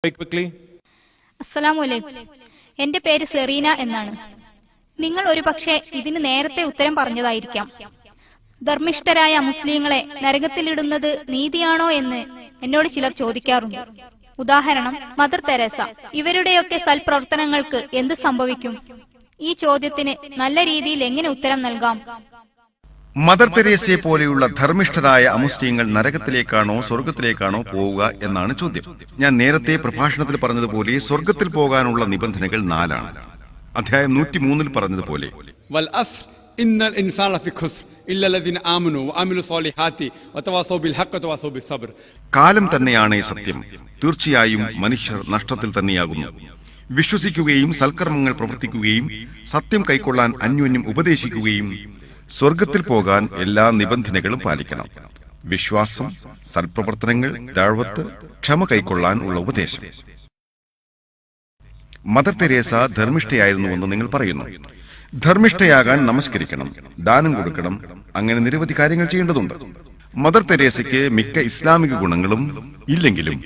Very quickly. അസ്സലാമുഅലൈക്കും. എന്റെ പേര് Serena എന്നാണ്. നിങ്ങൾ ഒരു പക്ഷേ ഇതിന് നേരത്തെ ഉത്തരം പറഞ്ഞതായിരിക്കാം. ധർമ്മിഷ്ഠരായ മുസ്ലിങ്ങളെ നരകത്തിലിടുന്നത് നീതിയാണോ എന്ന് എന്നോട് ചിലർ ചോദിക്കാറുണ്ട്. ഉദാഹരണം മദർ തെരേസ. ഇവരുടെയൊക്കെ സൽപ്രവർത്തനങ്ങൾക്ക് എന്ത് സംഭവിക്കും? ഈ ചോദ്യത്തിന് നല്ല രീതിയിൽ എങ്ങനെ ഉത്തരം നൽകാം? മദർ തെരേസയെ പോലെയുള്ള ധർമ്മിഷ്ഠരായ അമുസ്ലിങ്ങൾ നരകത്തിലേക്കാണോ സ്വർഗത്തിലേക്കാണോ പോവുക എന്നാണ് ചോദ്യം. ഞാൻ നേരത്തെ പ്രഭാഷണത്തിൽ പറഞ്ഞതുപോലെ സ്വർഗത്തിൽ പോകാനുള്ള നിബന്ധനകൾ 4 ആണ്. അധ്യായം 103 പറഞ്ഞതുപോലെ കാലം തന്നെയാണ് സത്യം, തീർച്ചയായും മനുഷ്യർ നഷ്ടത്തിൽ തന്നെയാകുന്നു. വിശ്വസിക്കുകയും സൽക്കർമ്മങ്ങൾ പ്രവർത്തിക്കുകയും സത്യം കൈക്കൊള്ളാൻ അന്യോന്യം ഉപദേശിക്കുകയും സ്വർഗത്തിൽ പോകാൻ എല്ലാ നിബന്ധനകളും പാലിക്കണം. വിശ്വാസം, സൽപ്രവർത്തനങ്ങൾ, ദഅവത്ത്, ക്ഷമ കൈക്കൊള്ളാൻ ഉള്ള ഉപദേശം. മദർ തെരേസ ധർമ്മിഷ്ഠയായിരുന്നുവെന്ന് നിങ്ങൾ പറയുന്നു. ധർമ്മിഷ്ഠയാകാൻ നമസ്കരിക്കണം, ദാനം കൊടുക്കണം, അങ്ങനെ നിരവധി കാര്യങ്ങൾ ചെയ്യേണ്ടതുണ്ട്. മദർ തെരേസയ്ക്ക് മിക്ക ഇസ്ലാമിക ഗുണങ്ങളും ഇല്ലെങ്കിലും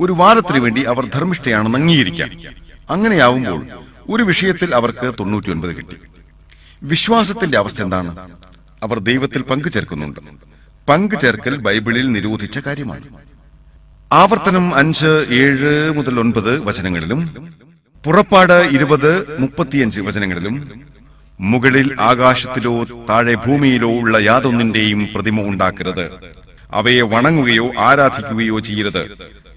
ഒരു വാദത്തിനു വേണ്ടി അവർ ധർമ്മിഷ്ഠയാണെന്ന് അംഗീകരിക്കാം. അങ്ങനെയാവുമ്പോൾ ഒരു വിഷയത്തിൽ അവർക്ക് 99 കിട്ടി. വിശ്വാസത്തിന്റെ അവസ്ഥ എന്താണ്? അവർ ദൈവത്തിൽ പങ്കുചേർക്കുന്നുണ്ട്. പങ്കുചേർക്കൽ ബൈബിളിൽ നിരോധിച്ച കാര്യമാണ്. ആവർത്തനം 5, 7 മുതൽ 9 വചനങ്ങളിലും പുറപ്പാട് 20, 35 വചനങ്ങളിലും മുകളിൽ ആകാശത്തിലോ താഴെ ഭൂമിയിലോ ഉള്ള യാതൊന്നിന്റെയും പ്രതിമ ഉണ്ടാക്കരുത്, അവയെ വണങ്ങുകയോ ആരാധിക്കുകയോ ചെയ്യരുത്,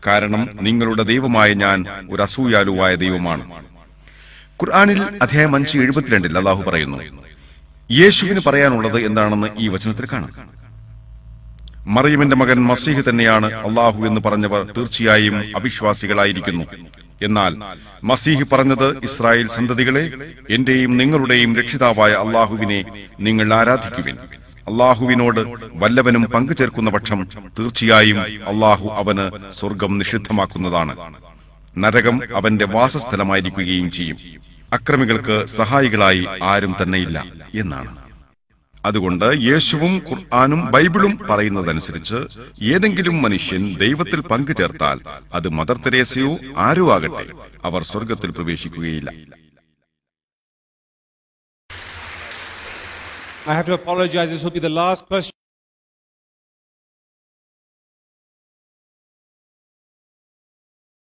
കാരണം നിങ്ങളുടെ ദൈവമായ ഞാൻ ഒരു അസൂയാലുവായ ദൈവമാണ്. ഖുർആനിൽ അധ്യായം 5:72 അല്ലാഹു പറയുന്നു. യേശുവിന് പറയാനുള്ളത് എന്താണെന്ന് ഈ വചനത്തിൽ കാണാം. മറിയമിന്റെ മകൻ മസീഹ് തന്നെയാണ് അല്ലാഹു എന്ന് പറഞ്ഞവർ തീർച്ചയായും അവിശ്വാസികളായിരിക്കുന്നു. എന്നാൽ മസീഹ് പറഞ്ഞത്, ഇസ്രായേൽ സന്തതികളെ, എന്റെയും നിങ്ങളുടെയും രക്ഷിതാവായ അല്ലാഹുവിനെ നിങ്ങൾ ആരാധിക്കുവിൻ. അല്ലാഹുവിനോട് വല്ലവനും പങ്കുചേർക്കുന്ന പക്ഷം തീർച്ചയായും അല്ലാഹു അവന് സ്വർഗം നിഷിദ്ധമാക്കുന്നതാണ്, നരകം അവന്റെ വാസസ്ഥലമായിരിക്കുകയും ചെയ്യും. അക്രമികൾക്ക് സഹായികളായി ആരും തന്നെയില്ല എന്നാണ്. അതുകൊണ്ട് യേശുവും ഖുർആനും ബൈബിളും പറയുന്നതനുസരിച്ച് ഏതെങ്കിലും മനുഷ്യൻ ദൈവത്തിൽ പങ്കുചേർത്താൽ അത് മദർ തെരേസയോ ആരോ ആകട്ടെ, അവർ സ്വർഗത്തിൽ പ്രവേശിക്കുകയില്ല. I have to apologize. This will be the last question.